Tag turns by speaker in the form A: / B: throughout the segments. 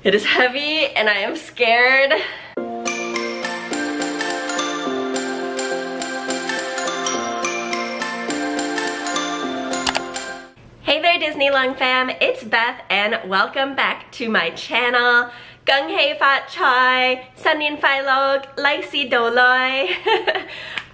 A: It is heavy and I am scared. Hey there Disney Leung fam, it's Beth and welcome back to my channel. Gung hei fat chai, sanin phai log, lai si do loi.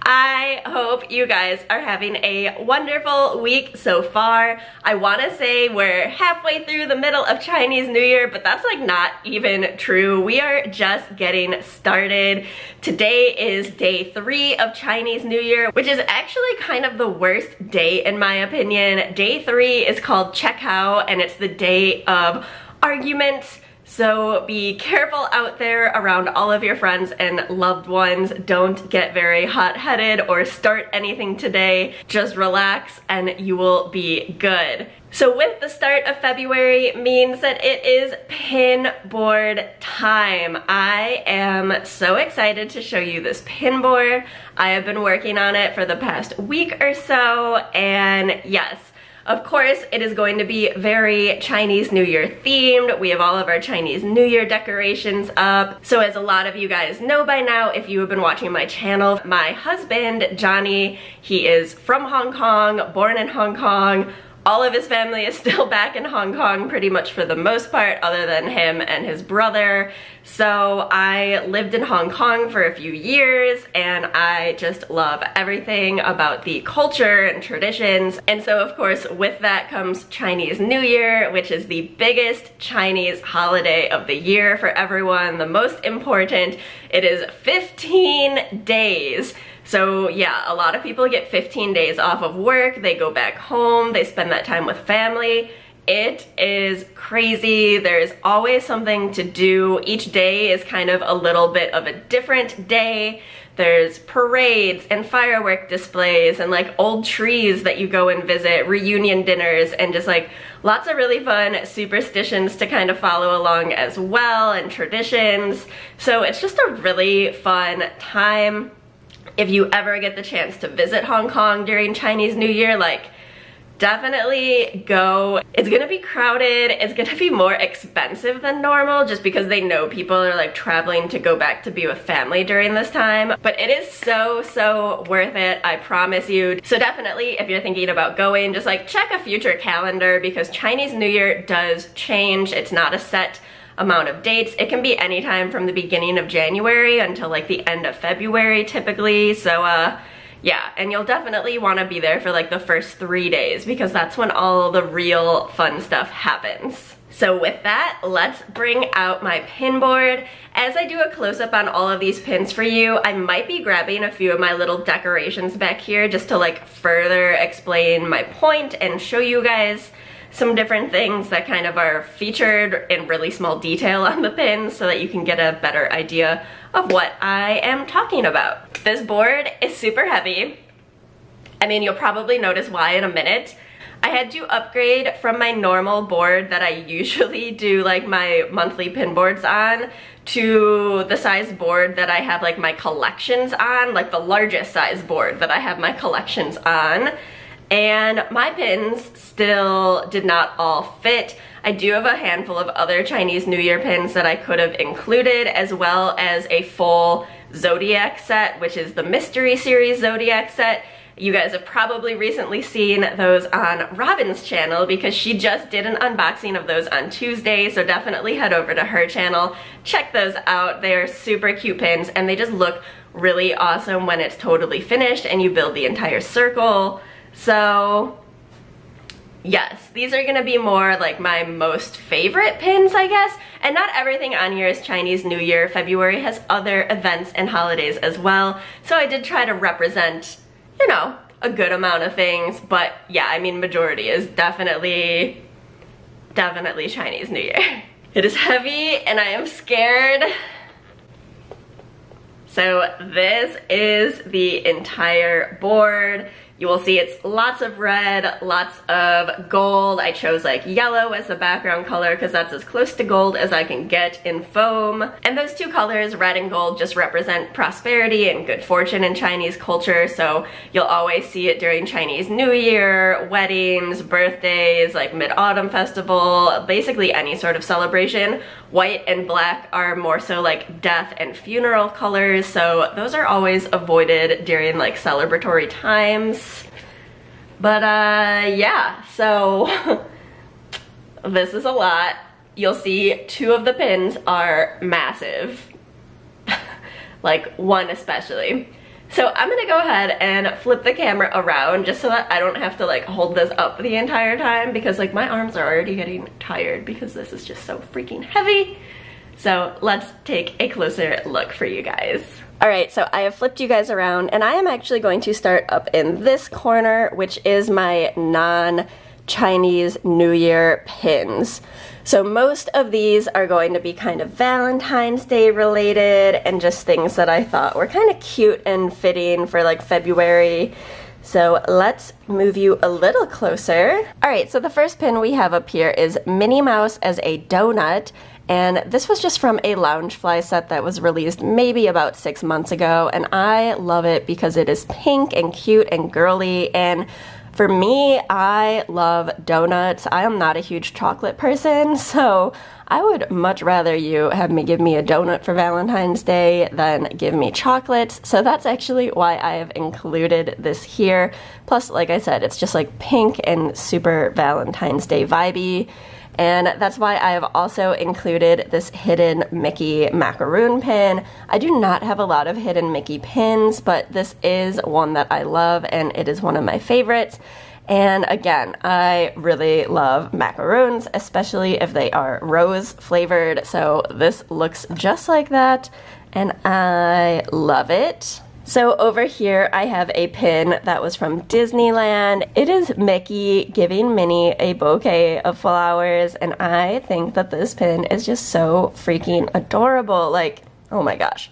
A: I hope you guys are having a wonderful week so far. I want to say we're halfway through the middle of Chinese New Year, but that's like not even true. We are just getting started. Today is day 3 of Chinese New Year, which is actually kind of the worst day in my opinion. Day 3 is called Check How, and it's the day of arguments. So be careful out there around all of your friends and loved ones. Don't get very hot-headed or start anything today. Just relax and you will be good. So with the start of February means that it is pin board time. I am so excited to show you this pin board. I have been working on it for the past week or so, and yes, of course, it is going to be very Chinese New Year themed. We have all of our Chinese New Year decorations up. So as a lot of you guys know by now, if you have been watching my channel, my husband, Johnny, he is from Hong Kong, born in Hong Kong. All of his family is still back in Hong Kong pretty much for the most part, other than him and his brother. So I lived in Hong Kong for a few years and I just love everything about the culture and traditions. And so of course with that comes Chinese New Year, which is the biggest Chinese holiday of the year for everyone, the most important. It is 15 days. So yeah, a lot of people get 15 days off of work, they go back home, they spend that time with family. It is crazy. There's always something to do. Each day is kind of a little bit of a different day. There's parades and firework displays and like old trees that you go and visit, reunion dinners, and just like lots of really fun superstitions to kind of follow along as well, and traditions. So it's just a really fun time. If you ever get the chance to visit Hong Kong during Chinese New Year, like, definitely go. It's gonna be crowded, it's gonna be more expensive than normal just because they know people are like traveling to go back to be with family during this time, but it is so worth it, I promise you. So definitely if you're thinking about going, just like check a future calendar because Chinese New Year does change. It's not a set amount of dates. It can be anytime from the beginning of January until like the end of February typically. So yeah, and you'll definitely want to be there for like the first 3 days because that's when all the real fun stuff happens. So with that, let's bring out my pin board. As I do a close-up on all of these pins for you, I might be grabbing a few of my little decorations back here just to like further explain my point and show you guys some different things that kind of are featured in really small detail on the pins so that you can get a better idea of what I am talking about. This board is super heavy. I mean, you'll probably notice why in a minute. I had to upgrade from my normal board that I usually do like my monthly pin boards on to the size board that I have like my collections on, like the largest size board that I have my collections on. And my pins still did not all fit. I do have a handful of other Chinese New Year pins that I could have included, as well as a full Zodiac set, which is the Mystery Series Zodiac set. You guys have probably recently seen those on Robin's channel because she just did an unboxing of those on Tuesday, so definitely head over to her channel. Check those out. They are super cute pins and they just look really awesome when it's totally finished and you build the entire circle. So yes, these are gonna be more like my most favorite pins, I guess. And not everything on here is Chinese New Year. February has other events and holidays as well. So I did try to represent, you know, a good amount of things. But yeah, I mean, majority is definitely Chinese New Year. It is heavy and I am scared. So this is the entire board. You will see it's lots of red, lots of gold. I chose like yellow as the background color because that's as close to gold as I can get in foam. And those two colors, red and gold, just represent prosperity and good fortune in Chinese culture. So you'll always see it during Chinese New Year, weddings, birthdays, like Mid-Autumn Festival, basically any sort of celebration. White and black are more so like death and funeral colors, so those are always avoided during like celebratory times. But yeah, so this is a lot. You'll see two of the pins are massive, like one especially. So I'm gonna go ahead and flip the camera around just so that I don't have to like hold this up the entire time, because like my arms are already getting tired because this is just so freaking heavy. So let's take a closer look for you guys. All right, so I have flipped you guys around and I am actually going to start up in this corner, which is my non-Chinese New Year pins. So most of these are going to be kind of Valentine's Day related and just things that I thought were kind of cute and fitting for like February. So let's move you a little closer. All right, so the first pin we have up here is Minnie Mouse as a donut. And this was just from a Loungefly set that was released maybe about 6 months ago. And I love it because it is pink and cute and girly. And for me, I love donuts. I am not a huge chocolate person, so I would much rather you have me give me a donut for Valentine's Day than give me chocolates. So that's actually why I have included this here. Plus, like I said, it's just like pink and super Valentine's Day vibey. And that's why I have also included this hidden Mickey macaroon pin. I do not have a lot of hidden Mickey pins, but this is one that I love and it is one of my favorites. And again, I really love macaroons, especially if they are rose flavored. So this looks just like that and I love it. So over here I have a pin that was from Disneyland. It is Mickey giving Minnie a bouquet of flowers, and I think that this pin is just so freaking adorable. Like, oh my gosh.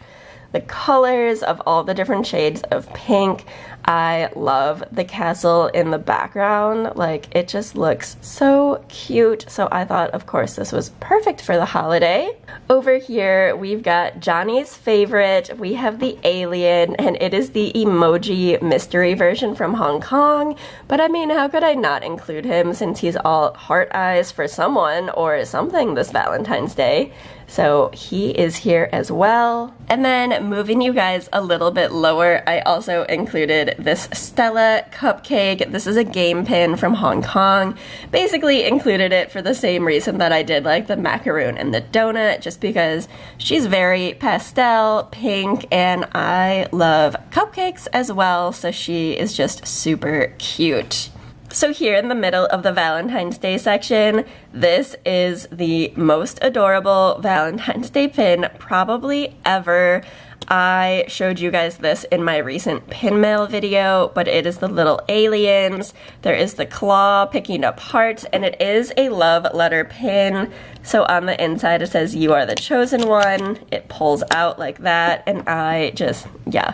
A: The colors of all the different shades of pink. I love the castle in the background. Like, it just looks so cute. So I thought, of course, this was perfect for the holiday. Over here, we've got Johnny's favorite. We have the alien, and it is the emoji mystery version from Hong Kong. But I mean, how could I not include him since he's all heart eyes for someone or something this Valentine's Day? So he is here as well. And then moving you guys a little bit lower, I also included this Stella cupcake. This is a game pin from Hong Kong. Basically included it for the same reason that I did like the macaroon and the donut, just because she's very pastel, pink, and I love cupcakes as well, so she is just super cute. So here in the middle of the Valentine's Day section, this is the most adorable Valentine's Day pin probably ever. I showed you guys this in my recent pin mail video, but it is the little aliens. There is the claw picking up hearts, and it is a love letter pin. So on the inside it says, "You are the chosen one." It pulls out like that, and I just, yeah,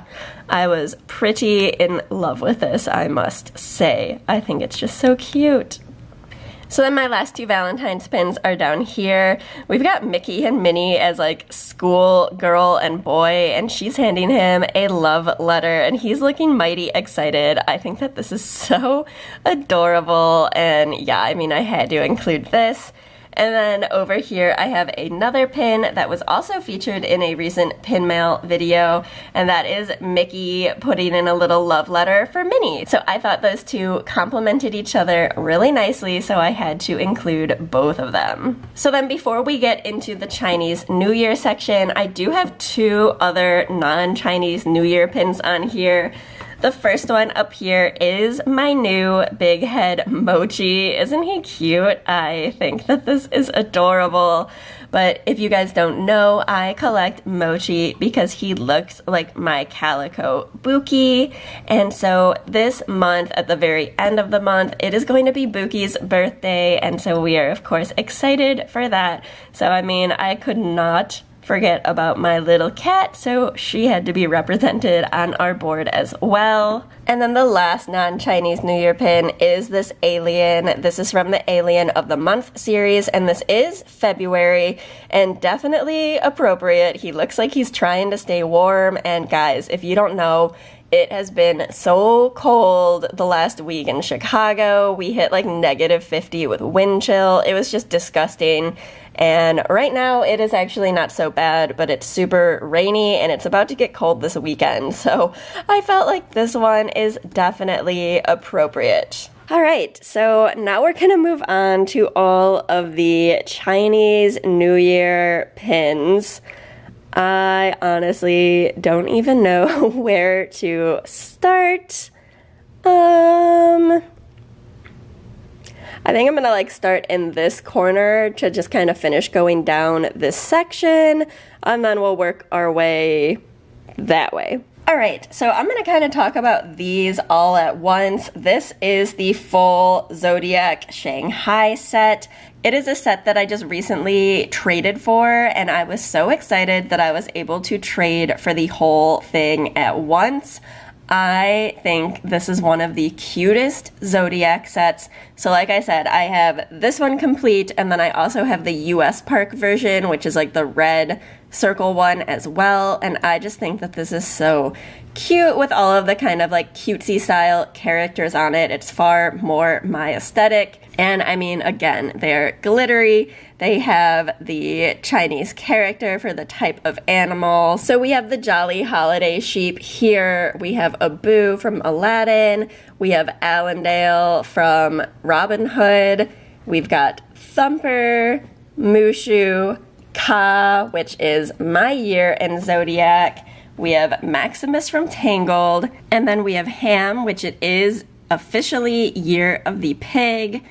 A: I was pretty in love with this, I must say. I think it's just so cute. So then my last two Valentine's pins are down here. We've got Mickey and Minnie as like school girl and boy, and she's handing him a love letter and he's looking mighty excited. I think that this is so adorable, and yeah, I mean, I had to include this. And then over here I have another pin that was also featured in a recent pin mail video, and that is Mickey putting in a little love letter for Minnie. So I thought those two complemented each other really nicely, so I had to include both of them. So then before we get into the Chinese New Year section, I do have two other non-Chinese New Year pins on here. The first one up here is my new big head Mochi. Isn't he cute? I think that this is adorable. But if you guys don't know, I collect Mochi because he looks like my calico Buki. And so this month, at the very end of the month, it is going to be Buki's birthday. And so we are, of course, excited for that. So, I mean, I could not forget about my little cat, so she had to be represented on our board as well. And then the last non-Chinese New Year pin is this alien. This is from the Alien of the Month series, and this is February, and definitely appropriate. He looks like he's trying to stay warm, and guys, if you don't know, it has been so cold the last week in Chicago. We hit like -50 with wind chill. It was just disgusting. And right now it is actually not so bad, but it's super rainy and it's about to get cold this weekend. So I felt like this one is definitely appropriate. All right, so now we're gonna move on to all of the Chinese New Year pins. I honestly don't even know where to start. I think I'm gonna like start in this corner to just kind of finish going down this section, and then we'll work our way that way. All right, so I'm gonna kind of talk about these all at once. This is the full Zodiac Shanghai set. It is a set that I just recently traded for, and I was so excited that I was able to trade for the whole thing at once. I think this is one of the cutest Zodiac sets. So like I said, I have this one complete, and then I also have the US Park version, which is like the red circle one as well, and I just think that this is so cute with all of the kind of like cutesy style characters on it. It's far more my aesthetic, and I mean, again, they're glittery. They have the Chinese character for the type of animal. So we have the Jolly Holiday Sheep here. We have Abu from Aladdin. We have Allendale from Robin Hood. We've got Thumper, Mushu, Ka, which is my year in Zodiac. We have Maximus from Tangled, and then we have Ham, which it is officially year of the pig,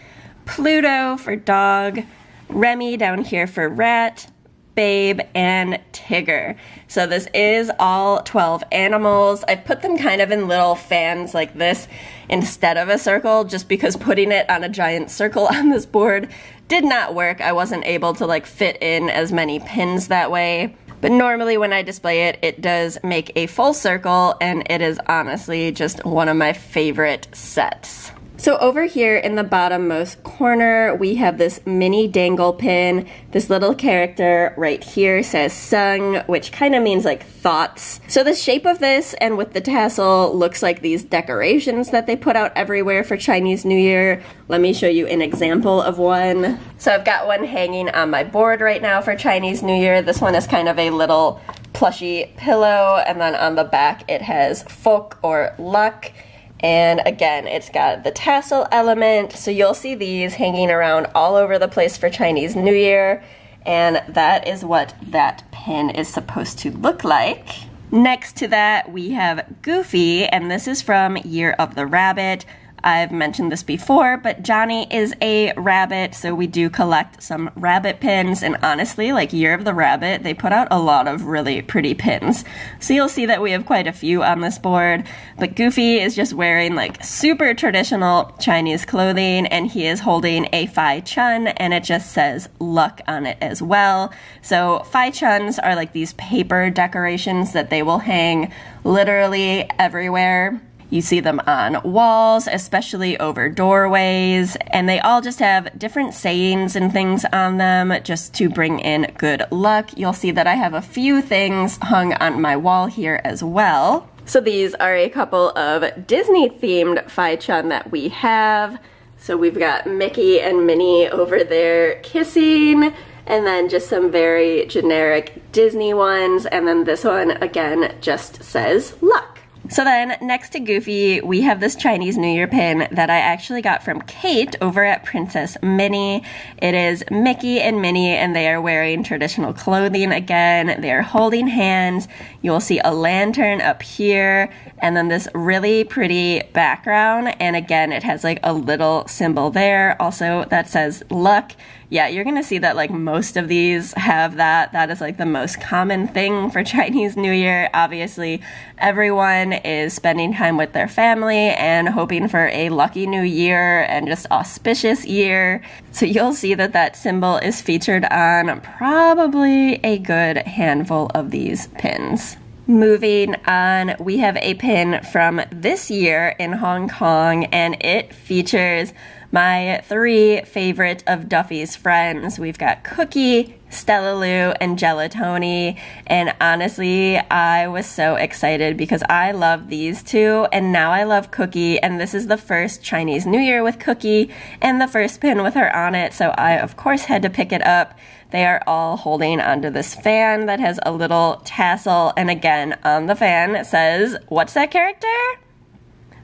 A: Pluto for dog, Remy down here for rat, Babe, and Tigger. So this is all 12 animals. I've put them kind of in little fans like this instead of a circle, just because putting it on a giant circle on this board did not work. I wasn't able to like fit in as many pins that way. But normally when I display it, it does make a full circle, and it is honestly just one of my favorite sets. So over here in the bottommost corner, we have this mini dangle pin. This little character right here says Sung, which kind of means like thoughts. So the shape of this, and with the tassel, looks like these decorations that they put out everywhere for Chinese New Year. Let me show you an example of one. So I've got one hanging on my board right now for Chinese New Year. This one is kind of a little plushy pillow, and then on the back it has Folk or Luck. And again, it's got the tassel element, so you'll see these hanging around all over the place for Chinese New Year, and that is what that pin is supposed to look like. Next to that, we have Goofy, and this is from Year of the Rabbit. I've mentioned this before, but Johnny is a rabbit, so we do collect some rabbit pins, and honestly, like Year of the Rabbit, they put out a lot of really pretty pins. So you'll see that we have quite a few on this board, but Goofy is just wearing like super traditional Chinese clothing, and he is holding a Fai Chun, and it just says luck on it as well. So Fai Chuns are like these paper decorations that they will hang literally everywhere. You see them on walls, especially over doorways, and they all just have different sayings and things on them just to bring in good luck. You'll see that I have a few things hung on my wall here as well. So these are a couple of Disney-themed Fai Chun that we have. So we've got Mickey and Minnie over there kissing, and then just some very generic Disney ones, and then this one, again, just says luck. So then, next to Goofy, we have this Chinese New Year pin that I actually got from Kate over at Princess Minnie. It is Mickey and Minnie, and they are wearing traditional clothing again. They are holding hands. You'll see a lantern up here, and then this really pretty background, and again, it has like a little symbol there, also that says luck. yeah, you're gonna see that like most of these have that. That is like the most common thing for Chinese New Year. Obviously, everyone is spending time with their family and hoping for a lucky new year and just auspicious year. So you'll see that that symbol is featured on probably a good handful of these pins. Moving on, we have a pin from this year in Hong Kong, and it features my 3 favorite of Duffy's friends. We've got Cookie, Stella Lou, and Gelatoni, and honestly, I was so excited because I love these 2, and now I love Cookie, and this is the first Chinese New Year with Cookie, and the first pin with her on it, so I of course had to pick it up. They are all holding onto this fan that has a little tassel, and again, on the fan it says, what's that character?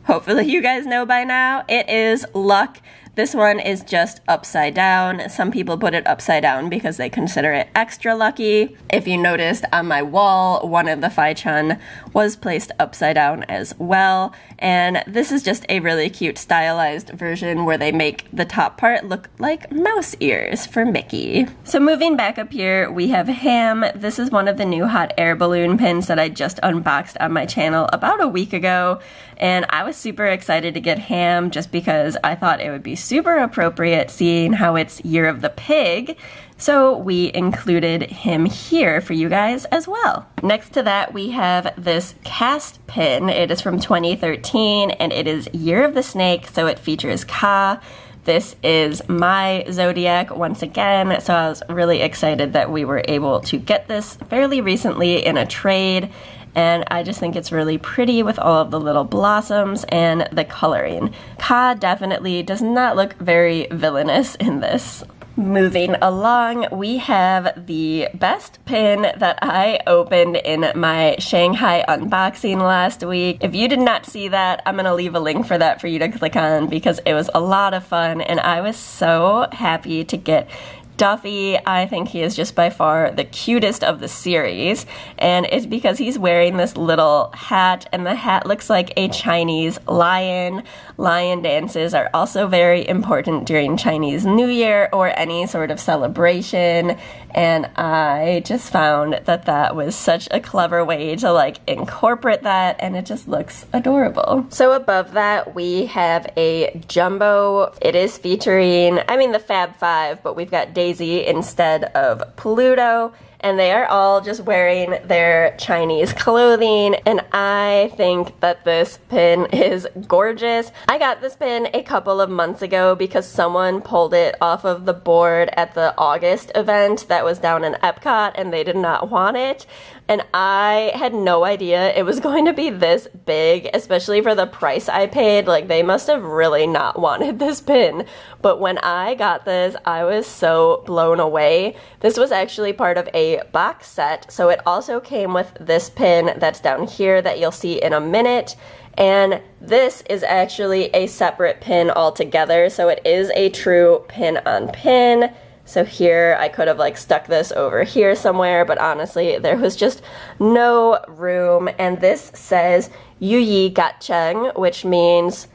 A: Hopefully you guys know by now. It is Luck. This one is just upside down. Some people put it upside down because they consider it extra lucky. If you noticed on my wall, one of the Fai Chun was placed upside down as well. And this is just a really cute stylized version where they make the top part look like mouse ears for Mickey. So moving back up here, we have Ham. This is one of the new hot air balloon pins that I just unboxed on my channel about a week ago. And I was super excited to get Ham just because I thought it would be super appropriate seeing how it's Year of the Pig. So we included him here for you guys as well. Next to that, we have this cast pin. It is from 2013 and it is Year of the Snake, so it features Ka. This is my zodiac once again, so I was really excited that we were able to get this fairly recently in a trade. And I just think it's really pretty with all of the little blossoms and the coloring. Ka definitely does not look very villainous in this. Moving along, we have the best pin that I opened in my Shanghai unboxing last week. If you did not see that, I'm gonna leave a link for that for you to click on because it was a lot of fun and I was so happy to get Duffy. I think he is just by far the cutest of the series, and it's because he's wearing this little hat, and the hat looks like a Chinese lion. Lion dances are also very important during Chinese New Year or any sort of celebration, and I just found that that was such a clever way to like incorporate that, and it just looks adorable. So above that, we have a jumbo. It is featuring, I mean, the Fab Five, but we've got Daisy instead of Pluto, and they are all just wearing their Chinese clothing, and I think that this pin is gorgeous. I got this pin a couple of months ago because someone pulled it off of the board at the August event that was down in Epcot, and they did not want it. And I had no idea it was going to be this big, especially for the price I paid. Like, they must have really not wanted this pin. But when I got this, I was so blown away. This was actually part of a box set, so it also came with this pin that's down here that you'll see in a minute. And this is actually a separate pin altogether, so it is a true pin on pin. So here, I could have like stuck this over here somewhere, but honestly, there was just no room. And this says Yu Yi Gat Cheng, which means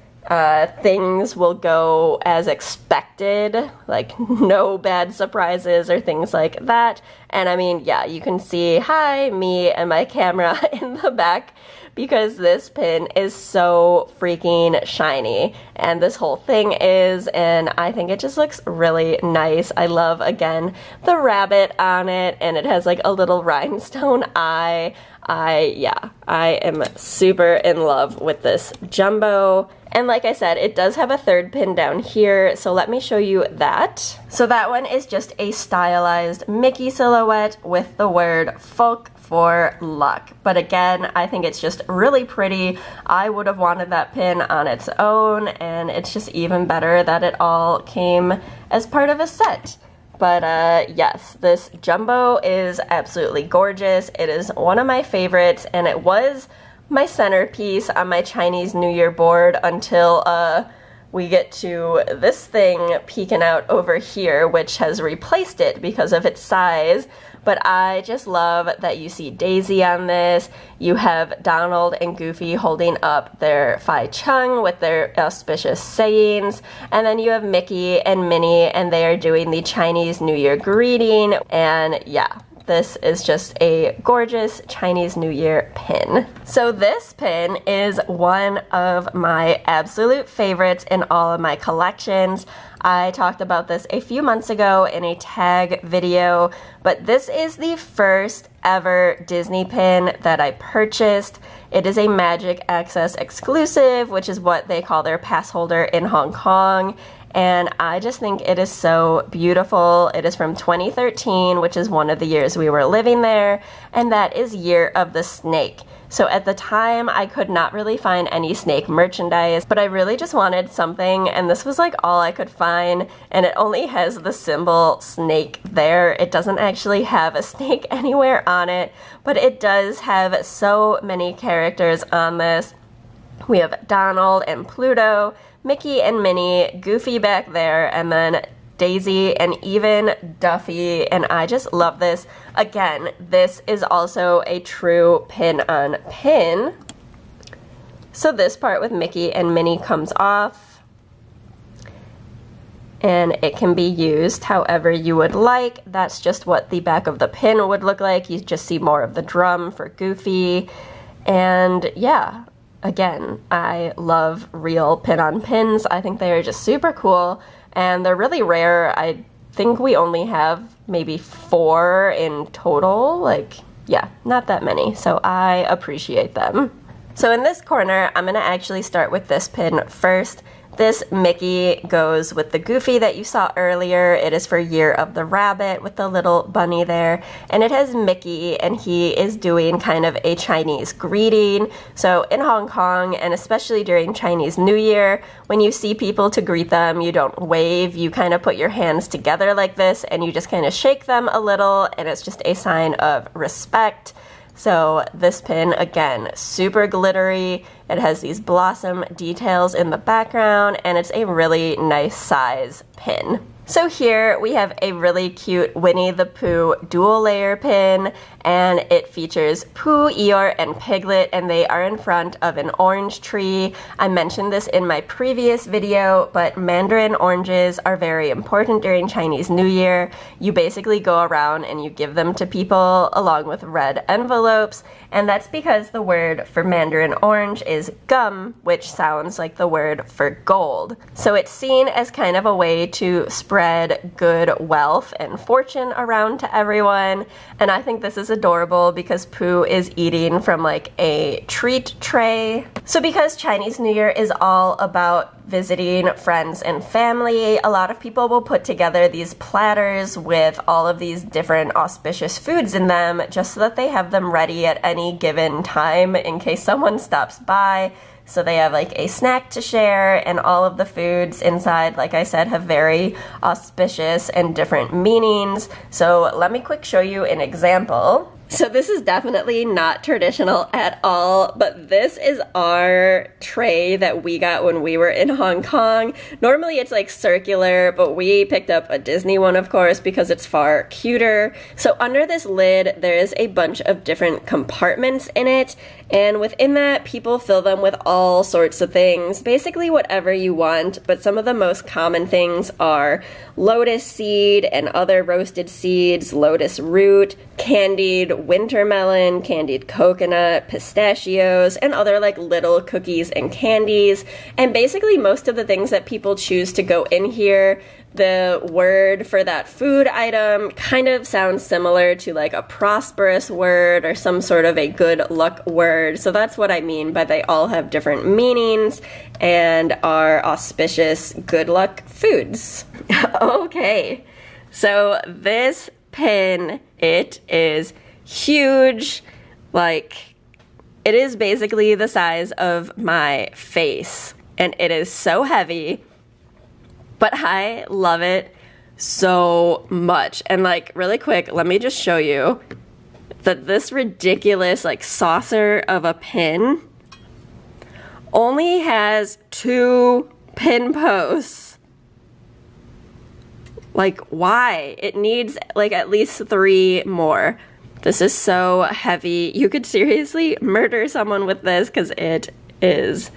A: things will go as expected, like no bad surprises or things like that. And I mean, yeah, you can see, hi, me and my camera in the back, because this pin is so freaking shiny, and this whole thing is, and I think it just looks really nice. I love, again, the rabbit on it, and it has like a little rhinestone eye. Yeah, I am super in love with this jumbo. And like I said, it does have a third pin down here, so let me show you that. So that one is just a stylized Mickey silhouette with the word folk for luck. But again, I think it's just really pretty. I would have wanted that pin on its own, and it's just even better that it all came as part of a set. But yes, this jumbo is absolutely gorgeous. It is one of my favorites, and it was my centerpiece on my Chinese New Year board until we get to this thing peeking out over here, which has replaced it because of its size. but I just love that you see Daisy on this. You have Donald and Goofy holding up their Fai Chung with their auspicious sayings, and then you have Mickey and Minnie, and they are doing the Chinese New Year greeting, and yeah. This is just a gorgeous Chinese New Year pin. So this pin is one of my absolute favorites in all of my collections. I talked about this a few months ago in a tag video, but this is the first ever Disney pin that I purchased. It is a Magic Access exclusive, which is what they call their pass holder in Hong Kong. And I just think it is so beautiful. It is from 2013, which is one of the years we were living there, and that is Year of the Snake. So at the time, I could not really find any snake merchandise, but I really just wanted something, and this was like all I could find, and it only has the symbol snake there. It doesn't actually have a snake anywhere on it, but it does have so many characters on this. We have Donald and Pluto, Mickey and Minnie, Goofy back there, and then Daisy and even Duffy, and I just love this. Again, this is also a true pin on pin. So this part with Mickey and Minnie comes off, and it can be used however you would like. That's just what the back of the pin would look like. You just see more of the drum for Goofy, and yeah. Again, I love real pin-on pins. I think they are just super cool, and they're really rare. I think we only have maybe 4 in total. Like, yeah, not that many, so I appreciate them. So in this corner, I'm gonna actually start with this pin first. This Mickey goes with the Goofy that you saw earlier. It is for Year of the Rabbit with the little bunny there. And it has Mickey, and he is doing kind of a Chinese greeting. So in Hong Kong, and especially during Chinese New Year, when you see people to greet them, you don't wave. You kind of put your hands together like this, and you just kind of shake them a little, and it's just a sign of respect. So this pin, again, super glittery. It has these blossom details in the background, and it's a really nice size pin. So here we have a really cute Winnie the Pooh dual layer pin, and it features Pooh, Eeyore, and Piglet, and they are in front of an orange tree. I mentioned this in my previous video, but mandarin oranges are very important during Chinese New Year. You basically go around and you give them to people along with red envelopes, and that's because the word for mandarin orange is gum, which sounds like the word for gold. So it's seen as kind of a way to spread good wealth and fortune around to everyone, and I think this is adorable because Pooh is eating from like a treat tray. So because Chinese New Year is all about visiting friends and family, a lot of people will put together these platters with all of these different auspicious foods in them just so that they have them ready at any given time in case someone stops by. So they have like a snack to share, and all of the foods inside, like I said, have very auspicious and different meanings. So let me quick show you an example. So this is definitely not traditional at all, but this is our tray that we got when we were in Hong Kong. Normally it's like circular, but we picked up a Disney one, of course, because it's far cuter. So under this lid, there is a bunch of different compartments in it, and within that, people fill them with all sorts of things, basically whatever you want, but some of the most common things are lotus seed and other roasted seeds, lotus root, candied winter melon, candied coconut, pistachios, and other like little cookies and candies. And basically most of the things that people choose to go in here, the word for that food item kind of sounds similar to like a prosperous word or some sort of a good luck word. So that's what I mean by they all have different meanings and are auspicious good luck foods. Okay, so this pin, it is huge. Like, it is basically the size of my face, and it is so heavy, but I love it so much. And like, really quick, let me just show you that this ridiculous like saucer of a pin only has 2 pin posts. Like, why? It needs like at least 3 more. This is so heavy. You could seriously murder someone with this because it is,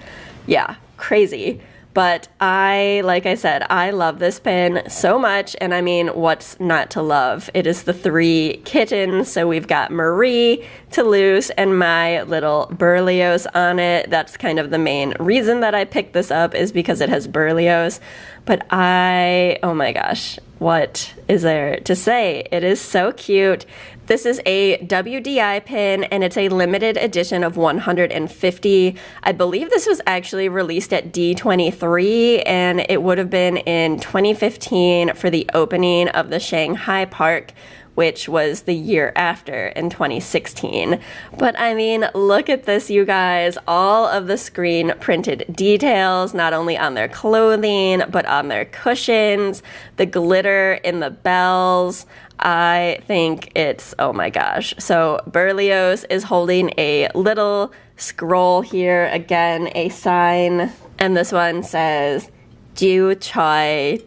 A: yeah, crazy. But like I said, I love this pin so much, and I mean, what's not to love? It is the 3 kittens, so we've got Marie, Toulouse, and my little Berlioz on it. That's kind of the main reason that I picked this up, is because it has Berlioz. But oh my gosh, what is there to say? It is so cute. This is a WDI pin, and it's a limited edition of 150. I believe this was actually released at D23, and it would have been in 2015 for the opening of the Shanghai Park, which was the year after in 2016. But I mean, look at this, you guys. All of the screen printed details, not only on their clothing, but on their cushions, the glitter in the bells. I think it's, oh my gosh. So Berlioz is holding a little scroll here, again, a sign, and this one says, Jiu Chai.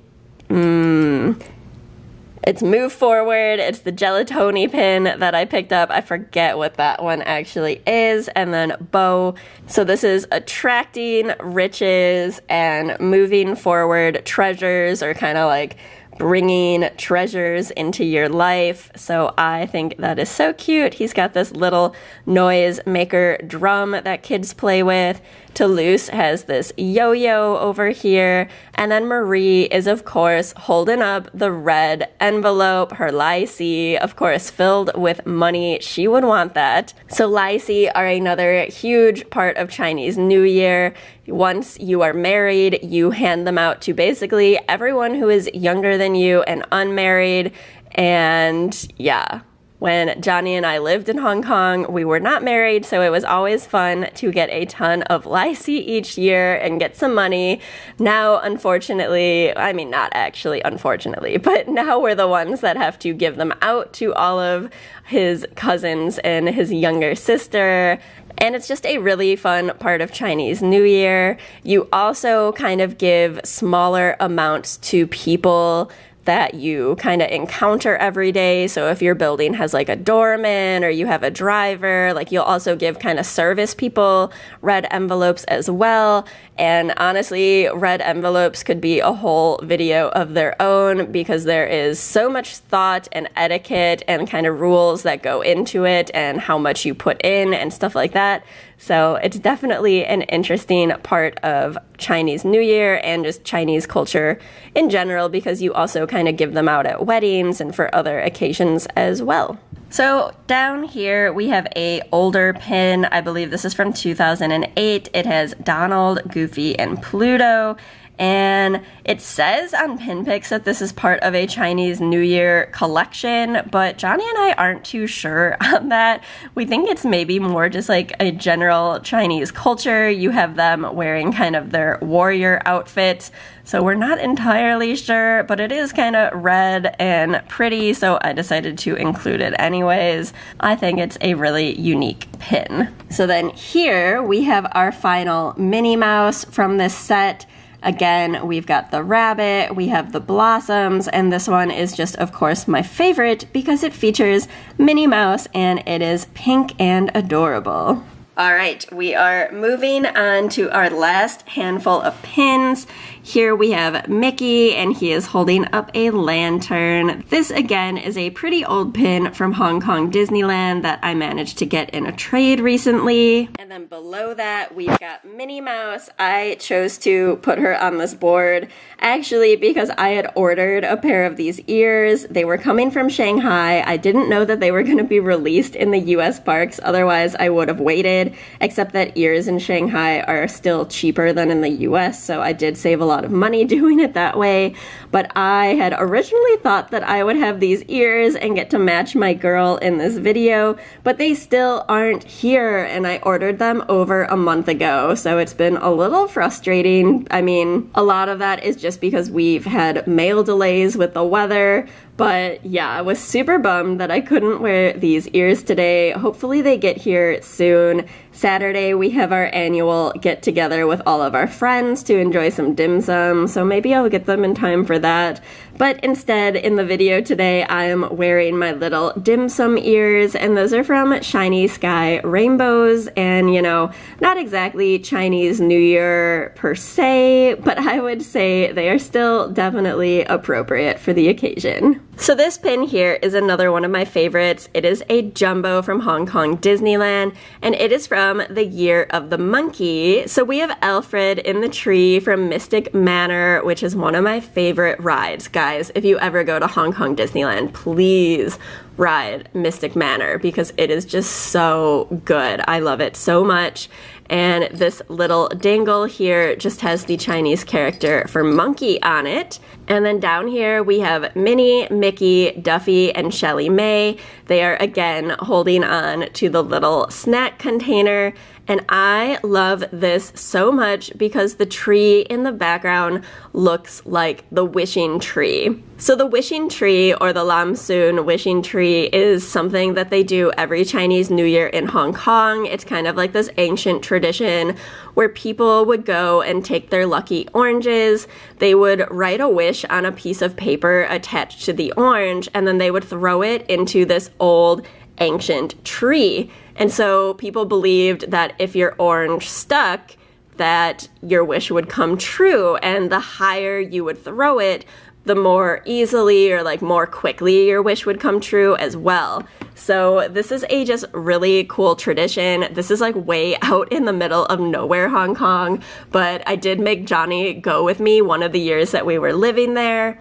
A: It's move forward. It's the gelatoni pin that I picked up. I forget what that one actually is. And then bow. So this is attracting riches and moving forward treasures, or kind of like bringing treasures into your life. So I think that is so cute. He's got this little noise maker drum that kids play with. Toulouse has this yo-yo over here, and then Marie is, of course, holding up the red envelope, her lai si, of course, filled with money. She would want that. So lai si are another huge part of Chinese New Year. Once you are married, you hand them out to basically everyone who is younger than you and unmarried, and yeah. When Johnny and I lived in Hong Kong, we were not married, so it was always fun to get a ton of lai si each year and get some money. Now, unfortunately, I mean, not actually unfortunately, but now we're the ones that have to give them out to all of his cousins and his younger sister. And it's just a really fun part of Chinese New Year. You also kind of give smaller amounts to people that you kind of encounter every day. So if your building has like a doorman or you have a driver, like you'll also give kind of service people red envelopes as well. And honestly, red envelopes could be a whole video of their own, because there is so much thought and etiquette and kind of rules that go into it, and how much you put in and stuff like that. So it's definitely an interesting part of Chinese New Year and just Chinese culture in general, because you also kind of give them out at weddings and for other occasions as well. So down here we have a older pin. I believe this is from 2008. It has Donald, Goofy, and Pluto. And it says on Pinpicks that this is part of a Chinese New Year collection, but Johnny and I aren't too sure on that. We think it's maybe more just like a general Chinese culture. You have them wearing kind of their warrior outfits, so we're not entirely sure, but it is kind of red and pretty, so I decided to include it anyways. I think it's a really unique pin. So then here we have our final Minnie Mouse from this set. Again, we've got the rabbit, we have the blossoms, and this one is just, of course, my favorite because it features Minnie Mouse and it is pink and adorable. All right, we are moving on to our last handful of pins. Here we have Mickey, and he is holding up a lantern. This, again, is a pretty old pin from Hong Kong Disneyland that I managed to get in a trade recently. And then below that, we've got Minnie Mouse. I chose to put her on this board, actually, because I had ordered a pair of these ears. They were coming from Shanghai. I didn't know that they were going to be released in the US parks, otherwise I would have waited, except that ears in Shanghai are still cheaper than in the US, so I did save a lot of money doing it that way. But I had originally thought that I would have these ears and get to match my girl in this video, but they still aren't here, and I ordered them over a month ago, so it's been a little frustrating. I mean, a lot of that is just because we've had mail delays with the weather, but yeah, I was super bummed that I couldn't wear these ears today. Hopefully they get here soon. Saturday we have our annual get-together with all of our friends to enjoy some dim sum, so maybe I'll get them in time for that. But instead, in the video today, I am wearing my little dim sum ears, and those are from Shiny Sky Rainbows, and you know, not exactly Chinese New Year per se, but I would say they are still definitely appropriate for the occasion. So this pin here is another one of my favorites. It is a jumbo from Hong Kong Disneyland, and it is from the Year of the Monkey. So we have Alfred in the tree from Mystic Manor, which is one of my favorite rides. Guys, if you ever go to Hong Kong Disneyland, please ride Mystic Manor because it is just so good. I love it so much. And this little dangle here just has the Chinese character for monkey on it. And then down here we have Minnie, Mickey, Duffy, and Shelly May. They are again holding on to the little snack container. And I love this so much because the tree in the background looks like the wishing tree. So the wishing tree, or the Lam Soon wishing tree, is something that they do every Chinese New Year in Hong Kong. It's kind of like this ancient tradition where people would go and take their lucky oranges. They would write a wish on a piece of paper attached to the orange, and then they would throw it into this old ancient tree. And so people believed that if your orange stuck, that your wish would come true, and the higher you would throw it, the more easily or like more quickly your wish would come true as well. So this is a just really cool tradition. This is like way out in the middle of nowhere, Hong Kong, but I did make Johnny go with me one of the years that we were living there.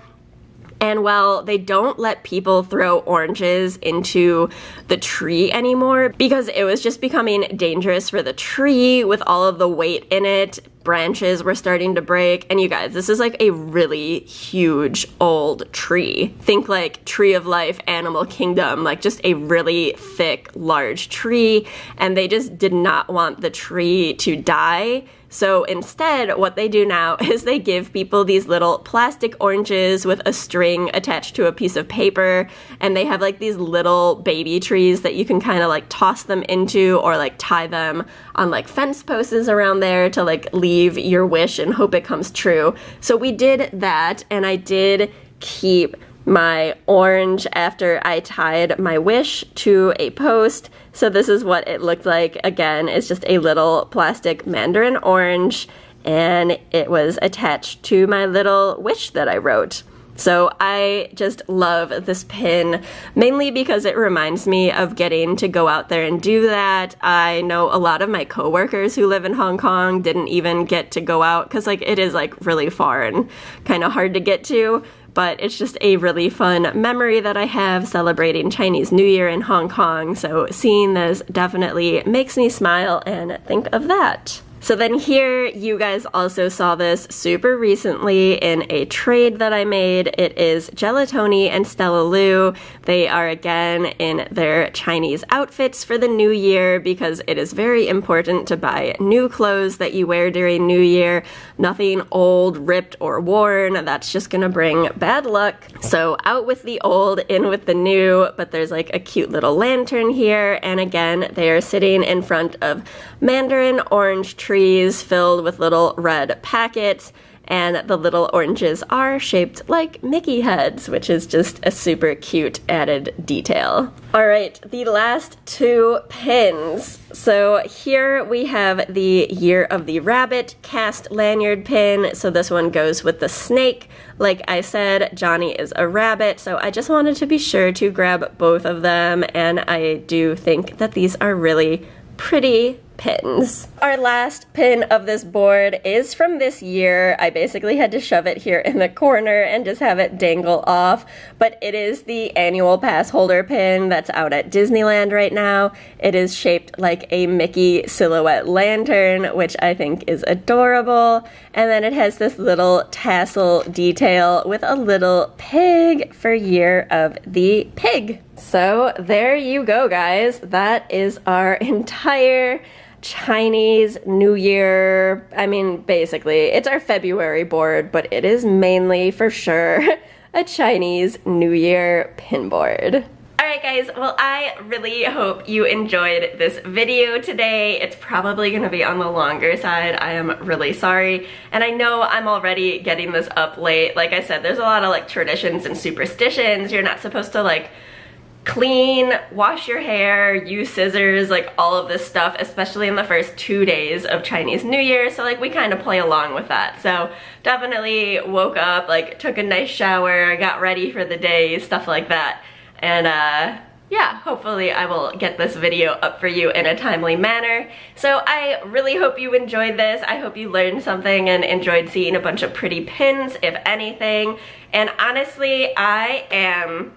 A: And while they don't let people throw oranges into the tree anymore because it was just becoming dangerous for the tree with all of the weight in it, branches were starting to break. And you guys, this is like a really huge old tree. Think like Tree of Life, Animal Kingdom, like just a really thick, large tree. And they just did not want the tree to die. So instead, what they do now is they give people these little plastic oranges with a string attached to a piece of paper, and they have like these little baby trees that you can kind of like toss them into or like tie them on like fence posts around there to like leave your wish and hope it comes true. So we did that, and I did keep my orange after I tied my wish to a post. So this is what it looked like. Again, it's just a little plastic mandarin orange, and it was attached to my little wish that I wrote. So I just love this pin, mainly because it reminds me of getting to go out there and do that. I know a lot of my coworkers who live in Hong Kong didn't even get to go out because like it is like really far and kind of hard to get to. But it's just a really fun memory that I have celebrating Chinese New Year in Hong Kong, so seeing this definitely makes me smile and think of that. So then here, you guys also saw this super recently in a trade that I made. It is Gelatoni and Stella Lu. They are again in their Chinese outfits for the new year because it is very important to buy new clothes that you wear during New Year. Nothing old, ripped, or worn. That's just gonna bring bad luck. So out with the old, in with the new, but there's like a cute little lantern here, and again, they are sitting in front of mandarin orange trees filled with little red packets, and the little oranges are shaped like Mickey heads, which is just a super cute added detail. All right, the last two pins. So here we have the Year of the Rabbit cast lanyard pin. So this one goes with the snake. Like I said, Johnny is a rabbit, so I just wanted to be sure to grab both of them, and I do think that these are really pretty pins. Our last pin of this board is from this year. I basically had to shove it here in the corner and just have it dangle off, but it is the annual pass holder pin that's out at Disneyland right now. It is shaped like a Mickey silhouette lantern, which I think is adorable, and then it has this little tassel detail with a little pig for Year of the Pig. So there you go, guys. That is our entire Chinese New Year. I mean, basically, it's our February board, but it is mainly for sure a Chinese New Year pin board. Alright guys, well I really hope you enjoyed this video today. It's probably gonna be on the longer side. I am really sorry. And I know I'm already getting this up late. Like I said, there's a lot of like traditions and superstitions. You're not supposed to like clean, wash your hair, use scissors, like all of this stuff, especially in the first 2 days of Chinese New Year. So like we kind of play along with that. So definitely woke up, like took a nice shower, got ready for the day, stuff like that. And yeah, hopefully I will get this video up for you in a timely manner. So I really hope you enjoyed this. I hope you learned something and enjoyed seeing a bunch of pretty pins, if anything. And honestly, I am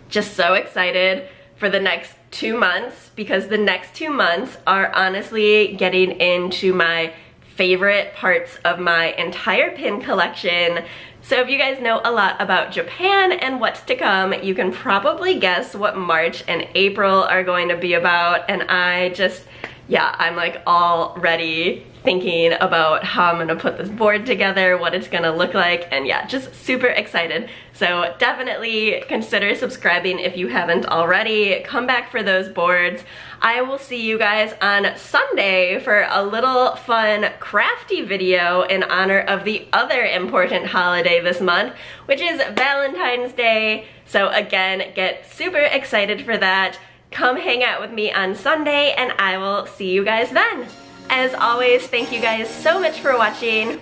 A: just so excited for the next 2 months, because the next 2 months are honestly getting into my favorite parts of my entire pin collection. So if you guys know a lot about Japan and what's to come, you can probably guess what March and April are going to be about. And I just, yeah, I'm like already thinking about how I'm gonna put this board together, what it's gonna look like, and yeah, just super excited. So definitely consider subscribing if you haven't already. Come back for those boards. I will see you guys on Sunday for a little fun crafty video in honor of the other important holiday this month, which is Valentine's Day. So again, get super excited for that. Come hang out with me on Sunday and I will see you guys then. As always, thank you guys so much for watching.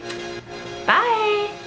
A: Bye!